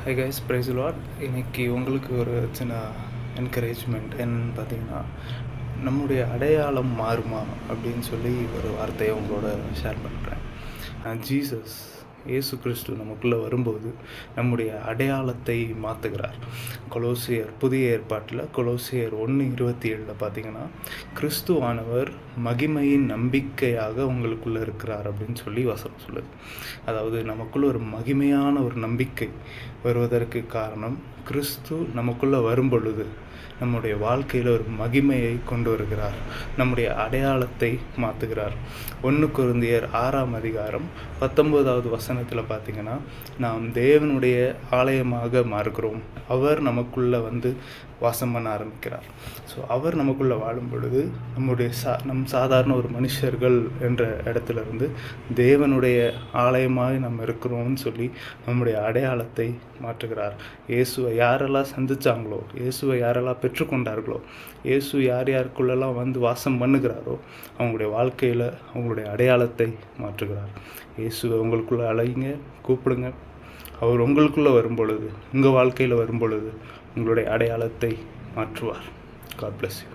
Hi guys, price Lord. இன்னைக்கு உங்களுக்கு ஒரு சின்ன என்கரேஜ்மெண்ட் என்னன்னு பார்த்தீங்கன்னா, நம்முடைய அடையாளம் மாறுமா அப்படின்னு சொல்லி ஒரு வார்த்தையை உங்களோட ஷேர் பண்ணுறேன். ஜீசஸ் இயேசு கிறிஸ்து நமக்குள்ளே வரும்போது நம்முடைய அடையாளத்தை மாற்றுகிறார். கொலோசியர் புதிய ஏற்பாட்டில் கொலோசியர் 1:27 பார்த்தீங்கன்னா, கிறிஸ்துவானவர் மகிமையின் நம்பிக்கையாக உங்களுக்குள்ளே இருக்கிறார் அப்படின்னு சொல்லி வசனம் சொல்லுது. அதாவது நமக்குள்ள ஒரு மகிமையான ஒரு நம்பிக்கை வருவதற்கு காரணம், கிறிஸ்து நமக்குள்ளே வரும் பொழுது நம்முடைய வாழ்க்கையில் ஒரு மகிமையை கொண்டு வருகிறார், நம்முடைய அடையாளத்தை மாற்றுகிறார். 1 கொரிந்தியர் 6:19 வசனத்தில் பார்த்தீங்கன்னா, நாம் தேவனுடைய ஆலயமாக மாறுகிறோம். அவர் நமக்குள்ளே வந்து வாசம் பண்ண ஆரம்பிக்கிறார். ஸோ அவர் நமக்குள்ளே வாழும் பொழுது நம்முடைய சாதாரண ஒரு மனுஷர்கள் என்ற இடத்துல இருந்து தேவனுடைய ஆலயமாக நம்ம இருக்கிறோம்னு சொல்லி நம்முடைய அடையாளத்தை மாற்றுகிறார். இயேசுவை யாரெல்லாம் சந்தித்தாங்களோ, இயேசுவை யாரெல்லாம் பெற்றுக்கொண்டார்களோ, இயேசு யார் யாருக்குள்ளெல்லாம் வந்து வாசம் பண்ணுகிறாரோ அவங்களுடைய வாழ்க்கையில் அவங்களுடைய அடையாளத்தை மாற்றுகிறார். இயேசுவை உங்களுக்குள்ளே அழைங்க, கூப்பிடுங்க. அவர் உங்களுக்குள்ளே வரும் பொழுது, உங்கள் வாழ்க்கையில் வரும் பொழுது உங்களுடைய அடையாளத்தை மாற்றுவார். God bless you.